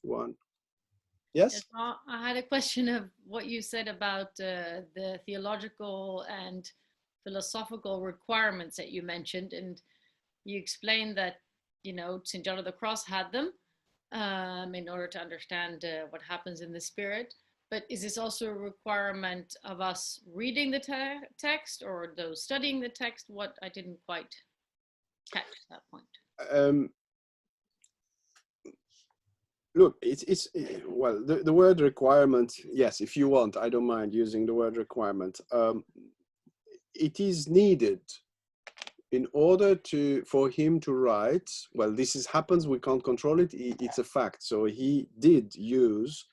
one. Yes, Yes? well, I had a question of what you said about the theological and philosophical requirements that you mentioned, and you explained that, you know, St. John of the Cross had them in order to understand what happens in the spirit. But is this also a requirement of us reading the text or those studying the text? What I didn't quite catch that point. Um, Look, well, the word requirement, yes, if you want, I don't mind using the word requirement. It is needed in order for him to write. Well, this happens, we can't control it, it's a fact. So he did use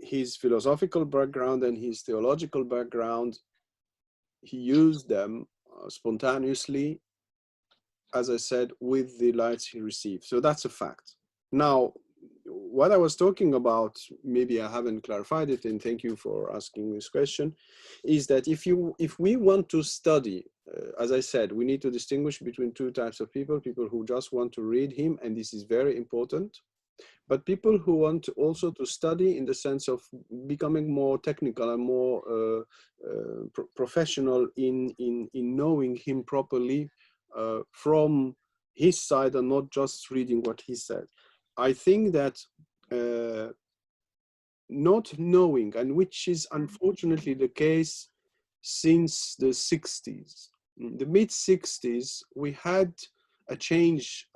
his philosophical background and his theological background. He used them spontaneously, as I said, with the lights he received. So that's a fact. Now, what I was talking about, maybe I haven't clarified it, and thank you for asking this question, is that if we want to study, as I said, we need to distinguish between two types of people who just want to read him, and this is very important, but people who want also to study in the sense of becoming more technical and more professional in knowing him properly from his side and not just reading what he said. I think that not knowing, and which is unfortunately the case since the 60s, the mid 60s, we had a change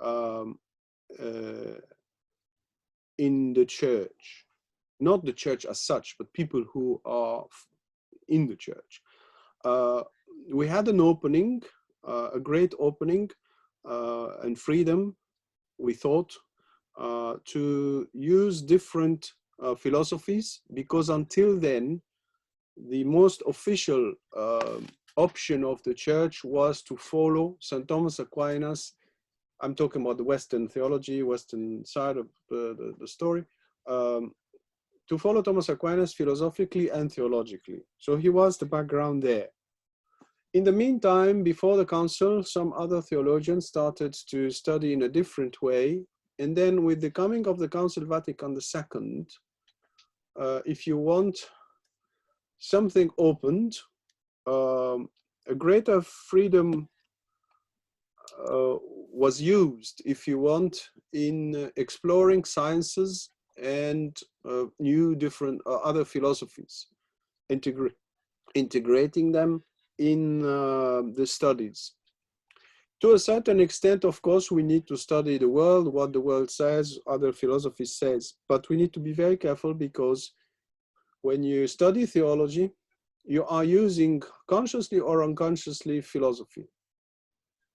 in the church, not the church as such, but people who are in the church. We had an opening, a great opening and freedom, we thought, to use different philosophies, because until then, the most official option of the church was to follow St. Thomas Aquinas. I'm talking about the Western theology, Western side of the story, to follow Thomas Aquinas philosophically and theologically. So he was the background there. In the meantime, before the council, some other theologians started to study in a different way. And then with the coming of the Council Vatican II, if you want, something opened, a greater freedom was used, if you want, in exploring sciences and new different other philosophies, integrating them in the studies. To a certain extent, of course, we need to study the world, what the world says, other philosophy says, but we need to be very careful, because when you study theology, you are using consciously or unconsciously philosophy.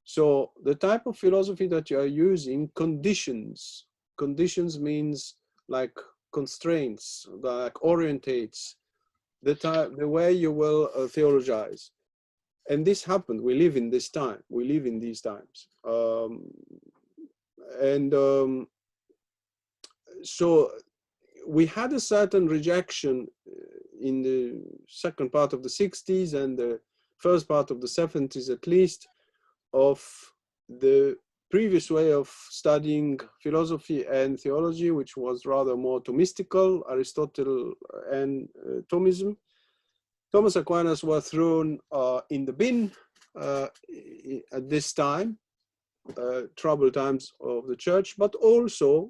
So the type of philosophy that you are using conditions means like constraints, like orientates the way you will theologize. And this happened. We live in this time. We live in these times. So we had a certain rejection in the second part of the 60s and the first part of the 70s, at least, of the previous way of studying philosophy and theology, which was rather more Thomistical, Aristotle and Thomism. Thomas Aquinas was thrown in the bin at this time, troubled times of the church, but also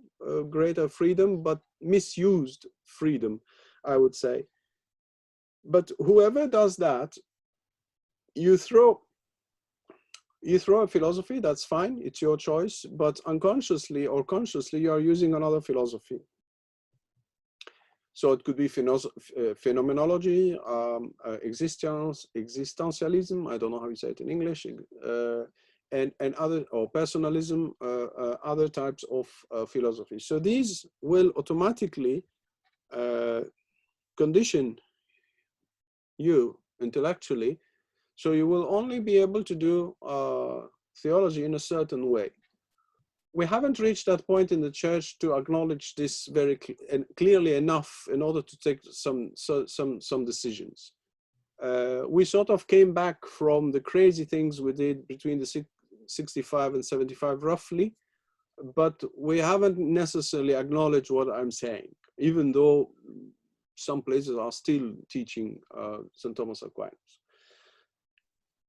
greater freedom, but misused freedom, I would say. But whoever does that, you throw a philosophy, that's fine, it's your choice, but unconsciously or consciously, you are using another philosophy. So it could be phenomenology, existentialism, I don't know how you say it in English, and other, or personalism, other types of philosophy. So these will automatically condition you intellectually. So you will only be able to do theology in a certain way. We haven't reached that point in the church to acknowledge this very clearly enough in order to take some decisions. We sort of came back from the crazy things we did between the 65 and 75 roughly, but we haven't necessarily acknowledged what I'm saying, even though some places are still teaching St. Thomas Aquinas.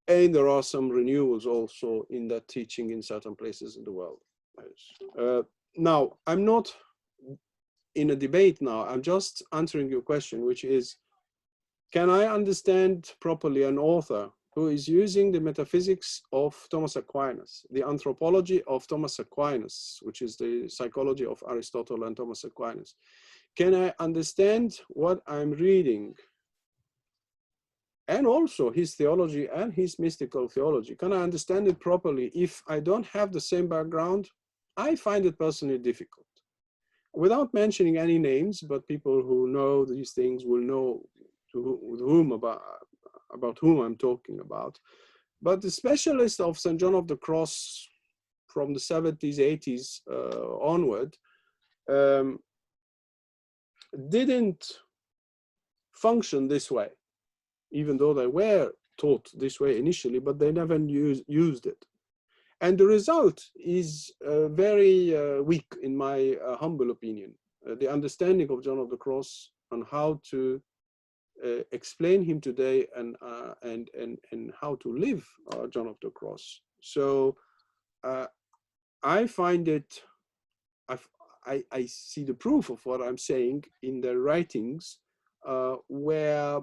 And there are some renewals also in that teaching in certain places in the world. Now, I'm not in a debate now, I'm just answering your question, which is, can I understand properly an author who is using the metaphysics of Thomas Aquinas, the anthropology of Thomas Aquinas, which is the psychology of Aristotle and Thomas Aquinas? Can I understand what I'm reading, and also his theology and his mystical theology? Can I understand it properly if I don't have the same background? I find it personally difficult. Without mentioning any names, but people who know these things will know about whom I'm talking about. But the specialists of St. John of the Cross from the 70s, 80s onward didn't function this way, even though they were taught this way initially, but they never used it. And the result is very weak, in my humble opinion. The understanding of John of the Cross and how to explain him today, and how to live John of the Cross. So I find it, I see the proof of what I'm saying in their writings, where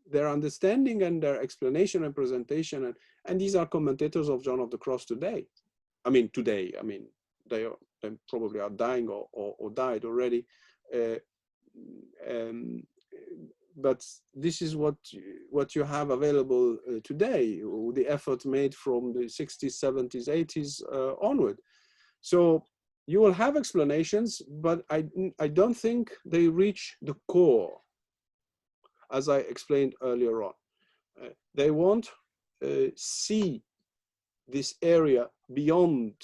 their understanding and their explanation and presentation, and these are commentators of John of the Cross today. I mean, they probably are dying or died already. But this is what you have available today, the effort made from the 60s, 70s, 80s onward. So you will have explanations, but I don't think they reach the core, as I explained earlier on. They won't see this area beyond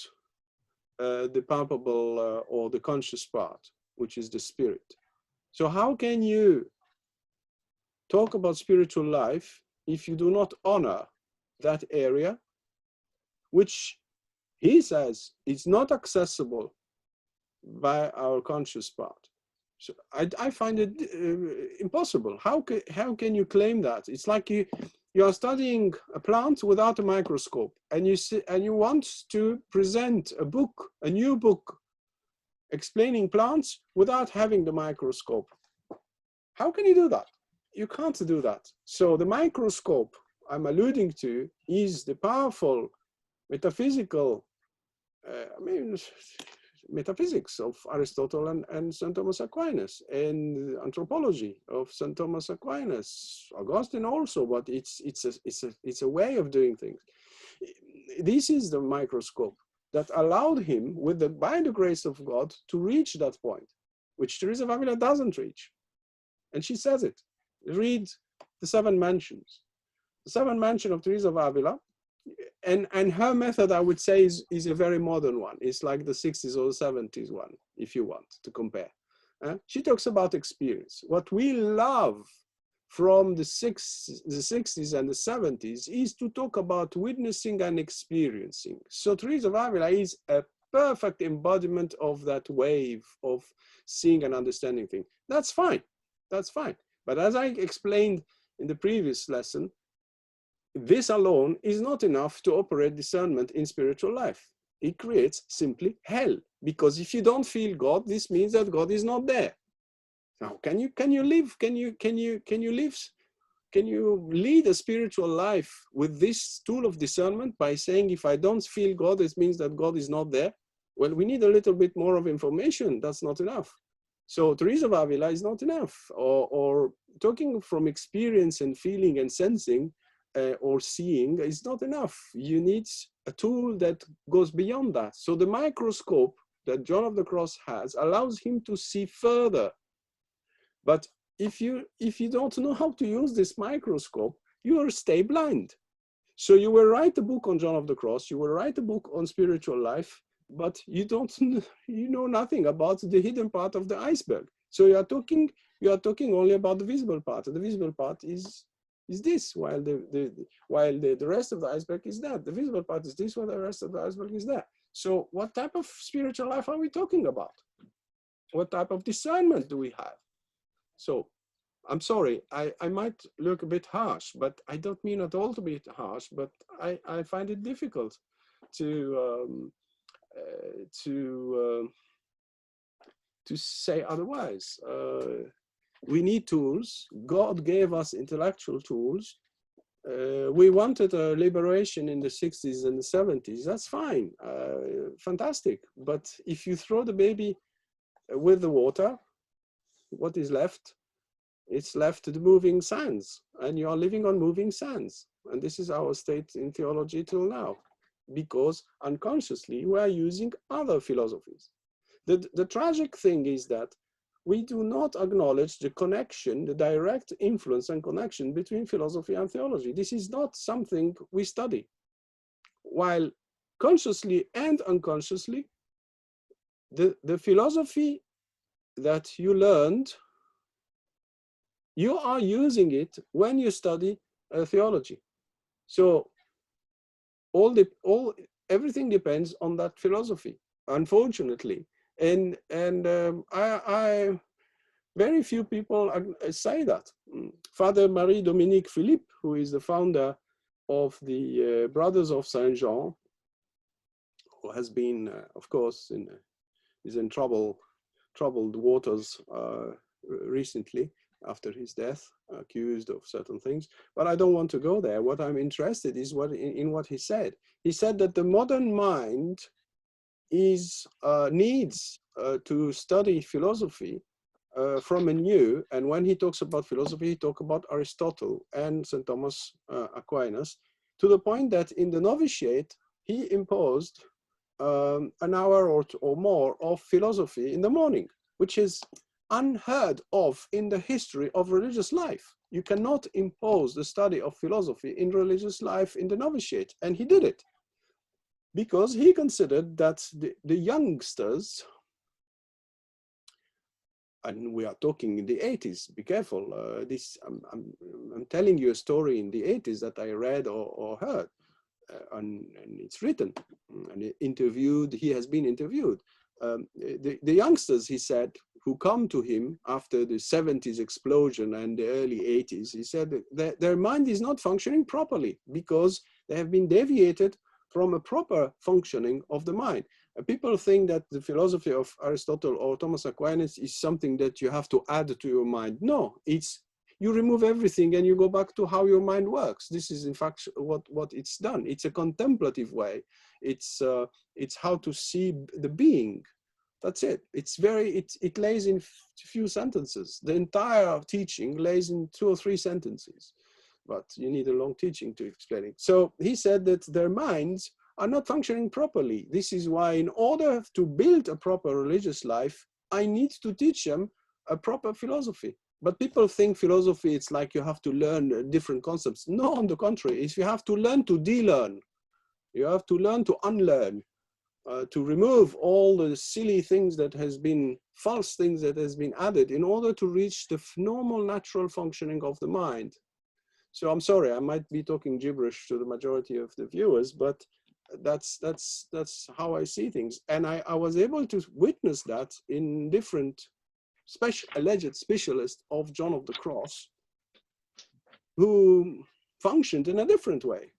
the palpable or the conscious part, which is the spirit. So how can you talk about spiritual life if you do not honor that area, which he says is not accessible by our conscious part? So I find it impossible. How can you claim that? It's like you are studying a plant without a microscope, and you want to present a book, a new book, explaining plants without having the microscope. How can you do that? You can't do that. So the microscope I'm alluding to is the powerful metaphysical, metaphysics of Aristotle and St. Thomas Aquinas, and anthropology of St. Thomas Aquinas, Augustine also, but it's a way of doing things. This is the microscope that allowed him, by the grace of God, to reach that point, which Teresa of Avila doesn't reach. And she says it. Read the Seven Mansions. The Seven Mansions of Teresa of Avila, and her method, I would say, is a very modern one. It's like the 60s or the 70s one, if you want to compare. She talks about experience. What we love from the 60s and the 70s is to talk about witnessing and experiencing. So Teresa of Avila is a perfect embodiment of that wave of seeing and understanding things. That's fine. That's fine. But as I explained in the previous lesson, this alone is not enough to operate discernment in spiritual life. It creates simply hell, because if you don't feel God, this means that God is not there. Now, can you lead a spiritual life with this tool of discernment by saying, if I don't feel God, it means that God is not there? Well, we need a little bit more of information. That's not enough. So Teresa of Avila is not enough, or talking from experience and feeling and sensing or seeing is not enough. You need a tool that goes beyond that. So the microscope that John of the Cross has allows him to see further. But if you don't know how to use this microscope, you will stay blind. So you will write a book on John of the Cross, you will write a book on spiritual life, but you know nothing about the hidden part of the iceberg. So you are talking only about the visible part. The visible part is this, while the rest of the iceberg is that. The visible part is this, while the rest of the iceberg is that. So what type of spiritual life are we talking about? What type of discernment do we have? So I'm sorry, I might look a bit harsh, but I don't mean at all to be harsh, but I find it difficult to to say otherwise. We need tools. God gave us intellectual tools. We wanted a liberation in the 60s and the 70s. That's fine, fantastic. But if you throw the baby with the water, what is left? It's left to the moving sands, and you are living on moving sands. And this is our state in theology till now, because unconsciously we are using other philosophies. The tragic thing is that we do not acknowledge the connection, the direct influence and connection between philosophy and theology. This is not something we study. While consciously and unconsciously, the philosophy that you learned, you are using it when you study theology. So everything depends on that philosophy, unfortunately. And very few people say that. Father Marie-Dominique Philippe, who is the founder of the Brothers of Saint Jean, who has been, of course, is in troubled waters recently after his death, accused of certain things. But I don't want to go there. What I'm interested is in what he said. He said that the modern mind needs to study philosophy from anew. And when he talks about philosophy, he talks about Aristotle and St. Thomas Aquinas, to the point that in the novitiate, he imposed an hour or more of philosophy in the morning, which is unheard of in the history of religious life. You cannot impose the study of philosophy in religious life in the novitiate. And he did it because he considered that the youngsters, and we are talking in the 80s, be careful, I'm telling you a story in the 80s that I read or heard, and it's written, and he has been interviewed. The youngsters, he said, who come to him after the 70s explosion and the early 80s, he said that their mind is not functioning properly because they have been deviated from a proper functioning of the mind. People think that the philosophy of Aristotle or Thomas Aquinas is something that you have to add to your mind. No, it's you remove everything and you go back to how your mind works. This is in fact what it's done. It's a contemplative way. It's how to see the being. That's it. It lays in few sentences. The entire teaching lays in 2 or 3 sentences, but you need a long teaching to explain it. So he said that their minds are not functioning properly. This is why, in order to build a proper religious life, I need to teach them a proper philosophy. But people think philosophy, it's like you have to learn different concepts. No, on the contrary, if you have to learn to de-learn, you have to learn to unlearn, to remove all the silly things that has been, false things that has been added in order to reach the normal natural functioning of the mind. So I'm sorry, I might be talking gibberish to the majority of the viewers, but that's how I see things. And I was able to witness that in different alleged specialists of John of the Cross who functioned in a different way.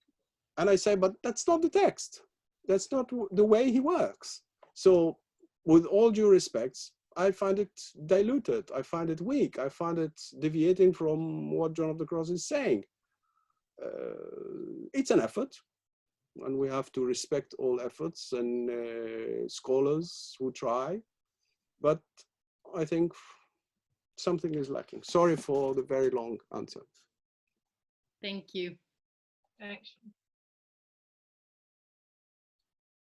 And I say, but that's not the text. That's not the way he works. So with all due respects, I find it diluted. I find it weak. I find it deviating from what John of the Cross is saying. It's an effort, and we have to respect all efforts and scholars who try. But I think something is lacking. Sorry for the very long answer. Thank you. Action.